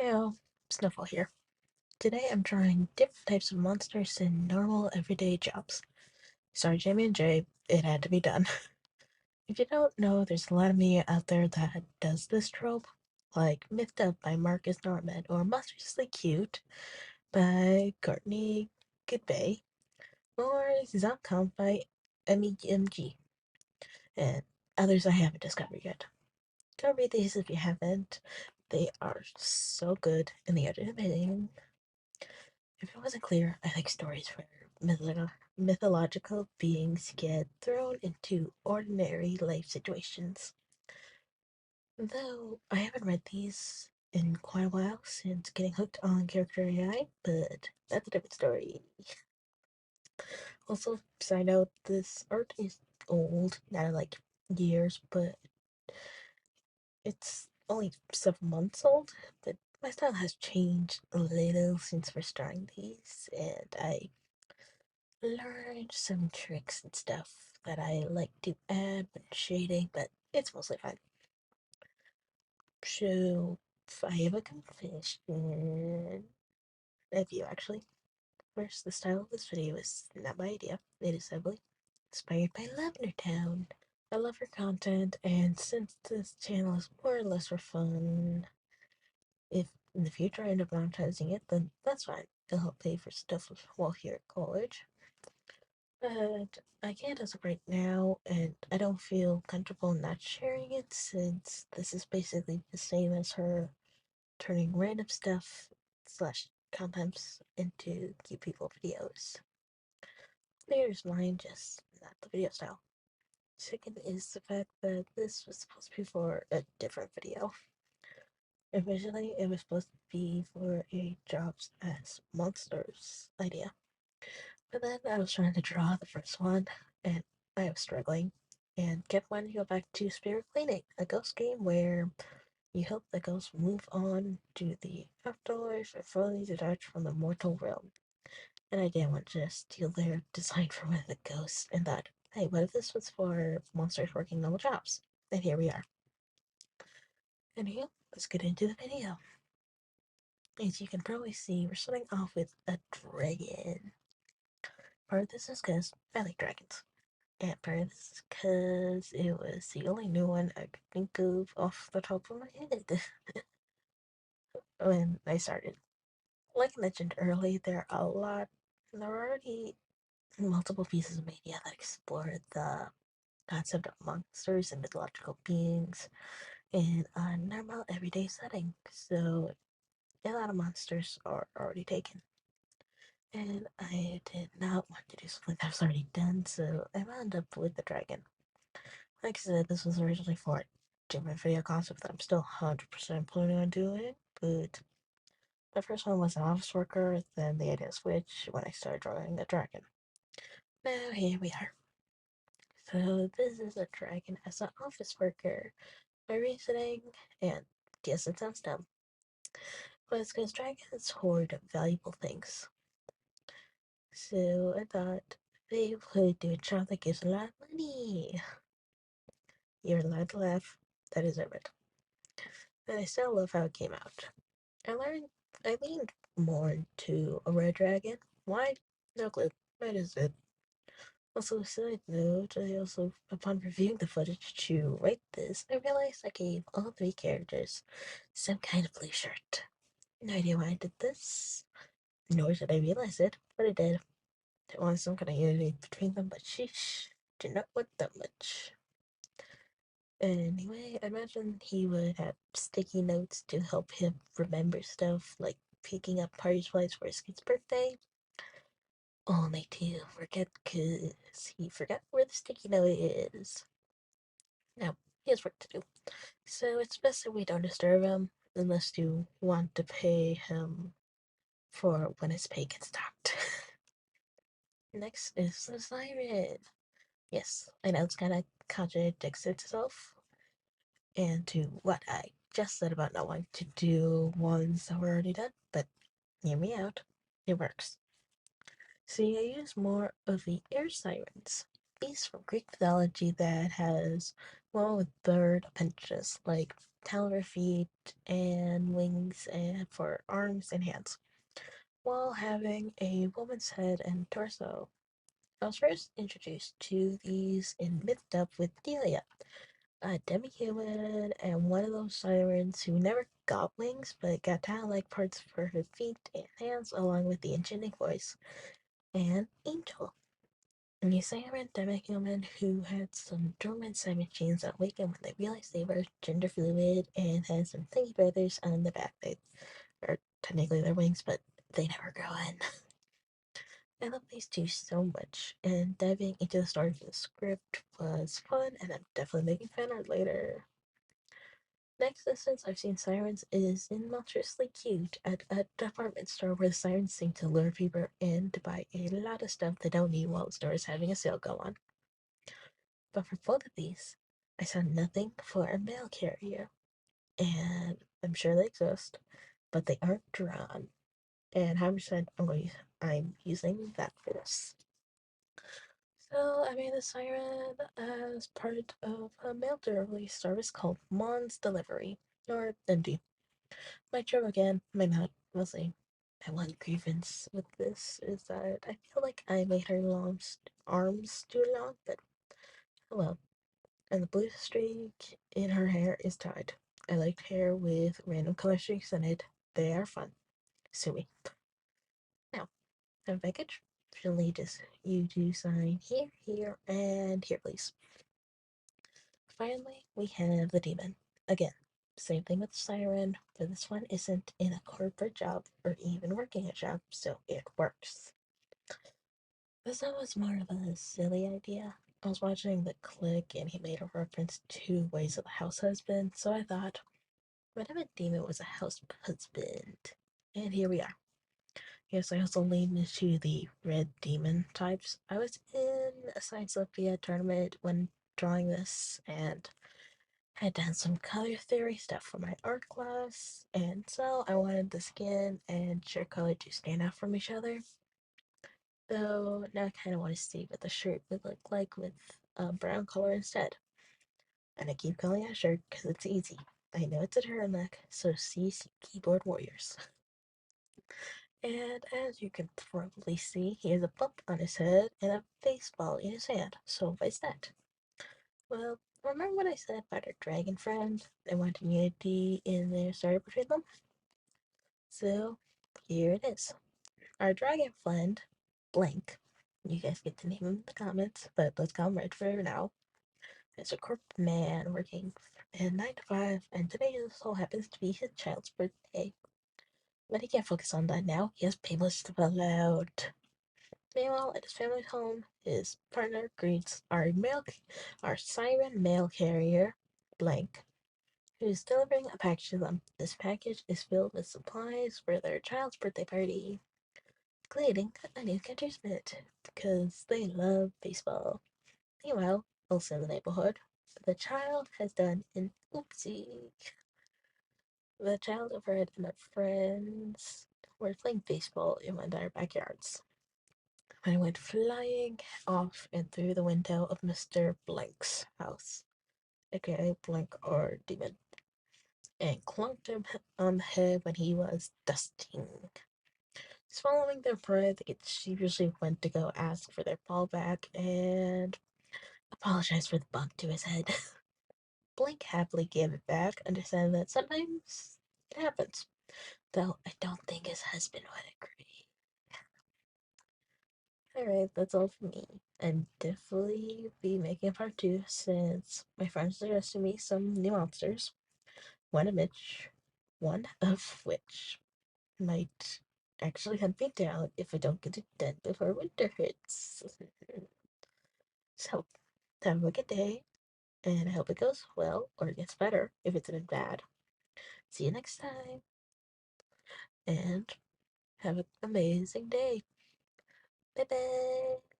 Heyo, Snowfall here. Today I'm trying different types of monsters in normal everyday jobs. Sorry, Jamie and Jay, it had to be done. If you don't know, there's a lot of media out there that does this trope, like Mythed Up by Marcus Norman or Monstrously Cute by Courtney Goodbay or Zomcom by MEMG, and others I haven't discovered yet. Go read these if you haven't. They are so good and they are amazing. If it wasn't clear, I like stories where mythological beings get thrown into ordinary life situations. Though I haven't read these in quite a while since getting hooked on character AI, but that's a different story. Also, side note, this art is old, not like years, but it's only 7 months old. But my style has changed a little since first starting these, and I learned some tricks and stuff that I like to add when shading, but it's mostly fine. So, I have a confession. A few, actually. First, the style of this video is not my idea. It is heavily inspired by Lavender Town. I love her content, and since this channel is more or less for fun, if in the future I end up monetizing it, then that's fine. It'll help pay for stuff while here at college. But I can't as of right now, and I don't feel comfortable not sharing it since this is basically the same as her turning random stuff slash contents into cute people videos. There's mine, just not the video style. Second is the fact that this was supposed to be for a different video. Originally, it was supposed to be for a jobs as monsters idea. But then I was trying to draw the first one, and I was struggling, and kept wanting to go back to Spirit Cleaning, a ghost game where you help the ghosts move on to the afterlife and fully detach from the mortal realm. And I didn't want to just steal their design from one of the ghosts, and thought, hey, what if this was for monsters working normal jobs? And here we are. Anywho, let's get into the video. As you can probably see, we're starting off with a dragon. Part of this is because I like dragons. And part of this is because it was the only new one I could think of off the top of my head when I started. Like I mentioned earlier, there are already multiple pieces of media that explore the concept of monsters and mythological beings in a normal everyday setting. So a lot of monsters are already taken. And I did not want to do something that was already done, so I wound up with the dragon. Like I said, this was originally for a different video concept that I'm still 100% planning on doing, but the first one was an office worker, then the idea switched when I started drawing a dragon. Now here we are. So this is a dragon as an office worker. My reasoning, and yes, it sounds dumb, but it's because dragons hoard valuable things. So I thought they would do a job that gives a lot of money. You're allowed to laugh. That is it. And I still love how it came out. I leaned more into a red dragon. Why? No clue. That is it. Also, side note, upon reviewing the footage to write this, I realized I gave all three characters some kind of blue shirt. No idea why I did this, nor did I realize it, but I did. There was some kind of unity between them, but sheesh, did not want that much. Anyway, I imagine he would have sticky notes to help him remember stuff, like picking up party supplies for his kid's birthday. Only to forget because he forgot where the sticky note is. Now, he has work to do, so it's best that we don't disturb him unless you want to pay him for when his pay gets docked. Next is the siren. Yes, I know it's kind of contradicts itself and to what I just said about not wanting to do ones that were already done, but hear me out. It works. See, I use more of the air sirens. beast from Greek mythology that has one with bird appendages like talons for feet and wings and for arms and hands, while having a woman's head and torso. I was first introduced to these in Myth Dub with Delia, a demi-human and one of those sirens who never got wings but got talent-like parts for her feet and hands along with the enchanting voice, and Angel, a new siren demi-human who had some dormant side machines that awaken when they realized they were gender fluid and had some thingy feathers on the back. They are technically their wings, but they never grow in. I love these two so much, and diving into the story for the script was fun, and I'm definitely making fan art later. Next instance I've seen sirens is in Monstrously Cute at a department store where the sirens seem to lure people in to buy a lot of stuff they don't need while the store is having a sale go on. But for both of these, I saw nothing for a mail carrier, and I'm sure they exist, but they aren't drawn. And 100% I'm using that for this. So I made the siren as part of a mail delivery service called Mon's Delivery, or MD. Might try again, might not, we'll see. My one grievance with this is that I feel like I made her arms too long, but oh well. And the blue streak in her hair is tied. I liked hair with random color streaks in it. They are fun. Sue me. Now, have a package. She'll need just you to sign here, here, and here, please. Finally, we have the demon. Again, same thing with the siren, but this one isn't in a corporate job or even working a job, so it works. This one was more of a silly idea. I was watching the click and he made a reference to Ways of the House Husband, so I thought, what if a demon was a house husband? And here we are. Yes, I also leaned into the red demon types. I was in a Science Sophia tournament when drawing this, and had done some color theory stuff for my art class, and so I wanted the skin and shirt color to stand out from each other. Though now I kind of want to see what the shirt would look like with a brown color instead. And I keep calling it a shirt because it's easy. I know it's a turtleneck, so CC keyboard warriors. And as you can probably see, he has a bump on his head and a baseball in his hand. So what's that? Well, remember what I said about our dragon friend and wanting unity in their story between them? So here it is. Our dragon friend, Blank. You guys get to name him in the comments, but let's call him Red for now. Is a corporate man working in 9 to 5, and today just so happens to be his child's birthday. But he can't focus on that now. He has payments to fill out. Meanwhile, at his family's home, his partner greets our siren mail carrier, Blank, who's delivering a package to them. This package is filled with supplies for their child's birthday party, including a new catcher's mitt, because they love baseball. Meanwhile, also in the neighborhood, the child has done an oopsie. The child overheard and their friends were playing baseball in one of their backyards when it went flying off and through the window of Mr. Blank's house, aka Blank or Demon, and clunked him on the head when he was dusting. Swallowing their pride, they sheepishly went to go ask for their ball back and apologize for the bump to his head. Blake happily gave it back, understanding that sometimes it happens, though I don't think his husband would agree. Alright, that's all for me. I'm definitely be making a part 2 since my friends suggested me some new monsters. One of which might actually hunt me down if I don't get it done before winter hits. So, have a good day, and I hope it goes well or gets better if it's been bad. See you next time, and have an amazing day. Bye bye.